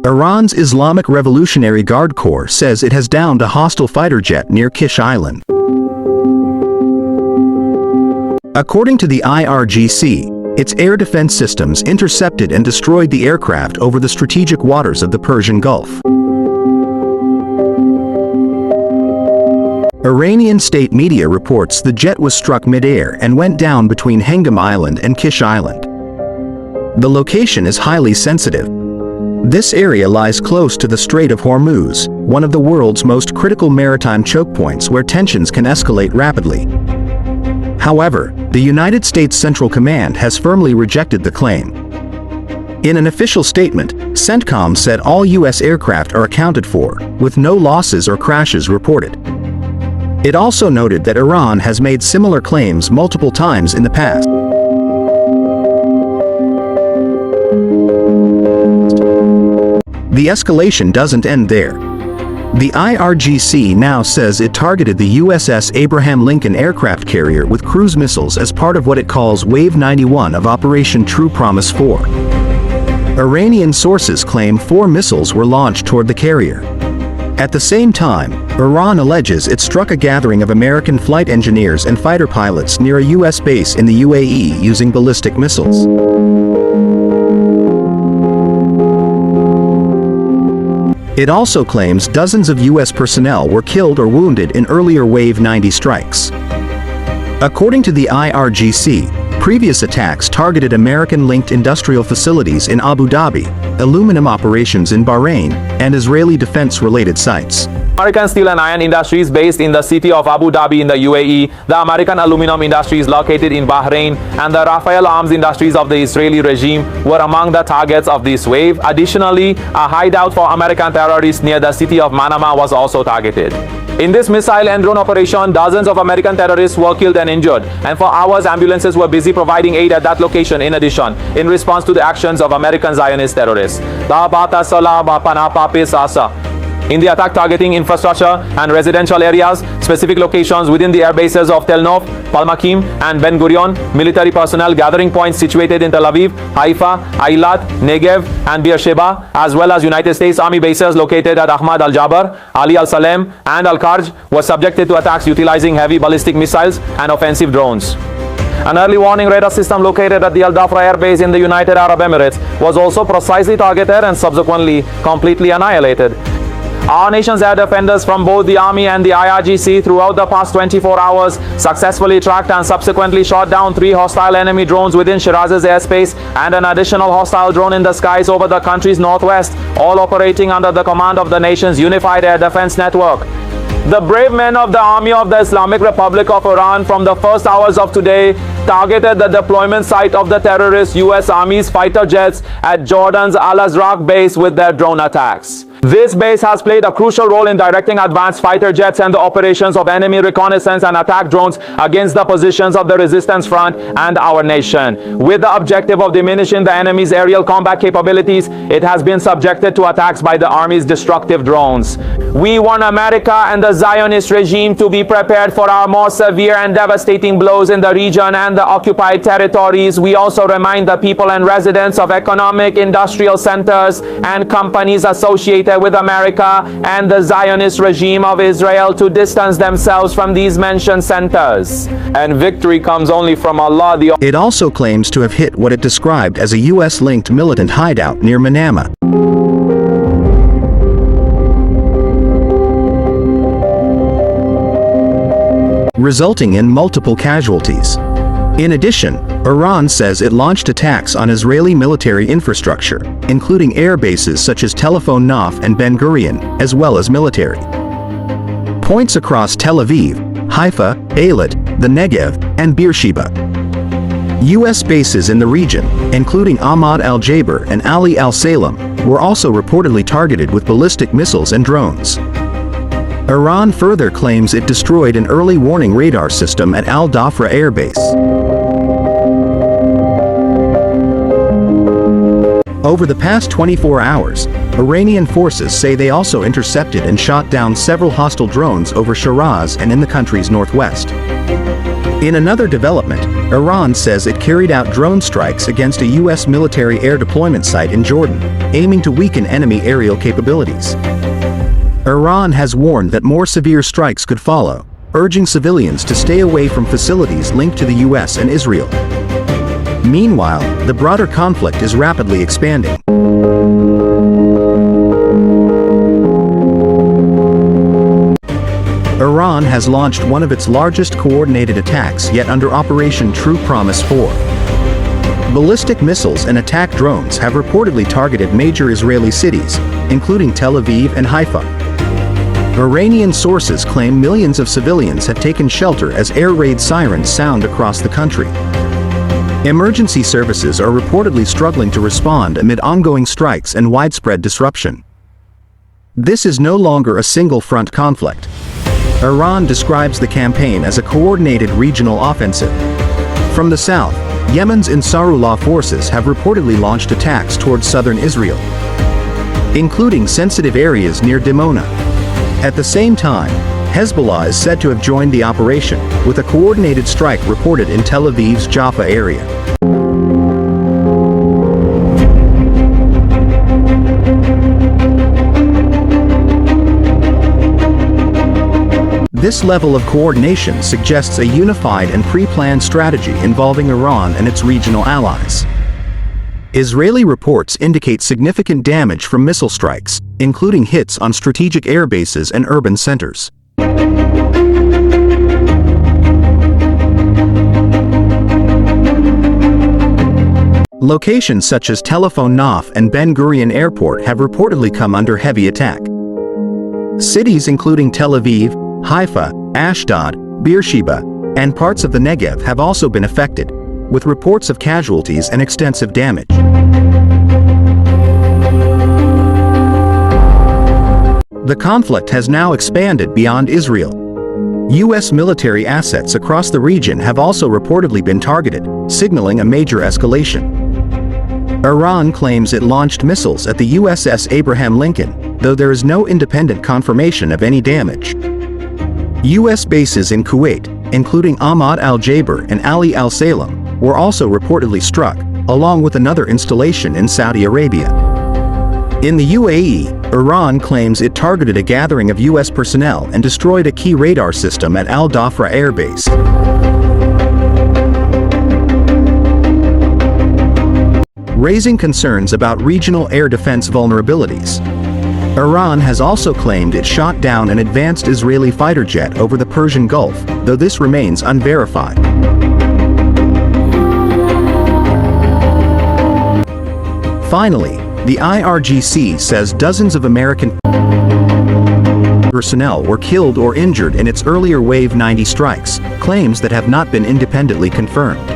Iran's Islamic Revolutionary Guard Corps says it has downed a hostile fighter jet near Qeshm Island. According to the IRGC, its air defense systems intercepted and destroyed the aircraft over the strategic waters of the Persian Gulf. Iranian state media reports the jet was struck mid-air and went down between Qeshm Island and Qeshm Island. The location is highly sensitive. This area lies close to the Strait of Hormuz, one of the world's most critical maritime choke points where tensions can escalate rapidly. However, the United States Central Command has firmly rejected the claim. In an official statement, CENTCOM said all U.S. aircraft are accounted for, with no losses or crashes reported. It also noted that Iran has made similar claims multiple times in the past. The escalation doesn't end there. The IRGC now says it targeted the USS Abraham Lincoln aircraft carrier with cruise missiles as part of what it calls Wave 91 of Operation True Promise 4. Iranian sources claim 4 missiles were launched toward the carrier. At the same time, Iran alleges it struck a gathering of American flight engineers and fighter pilots near a U.S. base in the UAE using ballistic missiles. It also claims dozens of U.S. personnel were killed or wounded in earlier Wave 90 strikes. According to the IRGC, previous attacks targeted American-linked industrial facilities in Abu Dhabi, aluminum operations in Bahrain, and Israeli defense-related sites. American steel and iron industries based in the city of Abu Dhabi in the UAE, the American aluminum industries located in Bahrain, and the Rafael arms industries of the Israeli regime were among the targets of this wave. Additionally, a hideout for American terrorists near the city of Manama was also targeted. In this missile and drone operation, dozens of American terrorists were killed and injured, and for hours ambulances were busy providing aid at that location in addition, in response to the actions of American Zionist terrorists. In the attack targeting infrastructure and residential areas, specific locations within the air bases of Tel Nof, Palmakim, and Ben Gurion, military personnel gathering points situated in Tel Aviv, Haifa, Eilat, Negev, and Beersheba, as well as United States Army bases located at Ahmad al-Jabar, Ali al-Salem, and Al-Karj, were subjected to attacks utilizing heavy ballistic missiles and offensive drones. An early warning radar system located at the Al Dhafra Air Base in the United Arab Emirates was also precisely targeted and subsequently completely annihilated. Our nation's air defenders from both the Army and the IRGC throughout the past 24 hours successfully tracked and subsequently shot down 3 hostile enemy drones within Shiraz's airspace and an additional hostile drone in the skies over the country's northwest, all operating under the command of the nation's unified air defense network. The brave men of the Army of the Islamic Republic of Iran from the first hours of today targeted the deployment site of the terrorist U.S. Army's fighter jets at Jordan's Al-Azraq base with their drone attacks. This base has played a crucial role in directing advanced fighter jets and the operations of enemy reconnaissance and attack drones against the positions of the resistance front and our nation. With the objective of diminishing the enemy's aerial combat capabilities, it has been subjected to attacks by the Army's destructive drones. We want America and the Zionist regime to be prepared for our more severe and devastating blows in the region and the occupied territories. We also remind the people and residents of economic, industrial centers and companies associated with America and the Zionist regime of Israel to distance themselves from these mentioned centers. And victory comes only from Allah. It also claims to have hit what it described as a U.S.-linked militant hideout near Manama. Resulting in multiple casualties. In addition, Iran says it launched attacks on Israeli military infrastructure, including air bases such as Tel Nof and Ben Gurion, as well as military points across Tel Aviv, Haifa, Eilat, the Negev, and Beersheba. U.S. bases in the region, including Ahmad al-Jaber and Ali al-Salem, were also reportedly targeted with ballistic missiles and drones. Iran further claims it destroyed an early warning radar system at Al Dhafra Air Base. Over the past 24 hours, Iranian forces say they also intercepted and shot down several hostile drones over Shiraz and in the country's northwest. In another development, Iran says it carried out drone strikes against a U.S. military air deployment site in Jordan, aiming to weaken enemy aerial capabilities. Iran has warned that more severe strikes could follow, urging civilians to stay away from facilities linked to the U.S. and Israel. Meanwhile, the broader conflict is rapidly expanding. Iran has launched one of its largest coordinated attacks yet under Operation True Promise 4. Ballistic missiles and attack drones have reportedly targeted major Israeli cities, including Tel Aviv and Haifa. Iranian sources claim millions of civilians have taken shelter as air raid sirens sound across the country. Emergency services are reportedly struggling to respond amid ongoing strikes and widespread disruption. This is no longer a single-front conflict. Iran describes the campaign as a coordinated regional offensive. From the south, Yemen's Ansarullah forces have reportedly launched attacks towards southern Israel, including sensitive areas near Dimona. At the same time, Hezbollah is said to have joined the operation, with a coordinated strike reported in Tel Aviv's Jaffa area. This level of coordination suggests a unified and pre-planned strategy involving Iran and its regional allies. Israeli reports indicate significant damage from missile strikes, including hits on strategic air bases and urban centers. Locations such as Telephone Naf and Ben Gurion Airport have reportedly come under heavy attack. Cities including Tel Aviv, Haifa, Ashdod, Beersheba, and parts of the Negev have also been affected, with reports of casualties and extensive damage. The conflict has now expanded beyond Israel. U.S. military assets across the region have also reportedly been targeted, signaling a major escalation. Iran claims it launched missiles at the USS Abraham Lincoln, though there is no independent confirmation of any damage. U.S. bases in Kuwait, including Ahmad al-Jaber and Ali al-Salem, were also reportedly struck, along with another installation in Saudi Arabia. In the UAE, Iran claims it targeted a gathering of U.S. personnel and destroyed a key radar system at Al Dhafra Air Base. Raising concerns about regional air defense vulnerabilities. Iran has also claimed it shot down an advanced Israeli fighter jet over the Persian Gulf, though this remains unverified. Finally, the IRGC says dozens of American personnel were killed or injured in its earlier Wave 90 strikes, claims that have not been independently confirmed.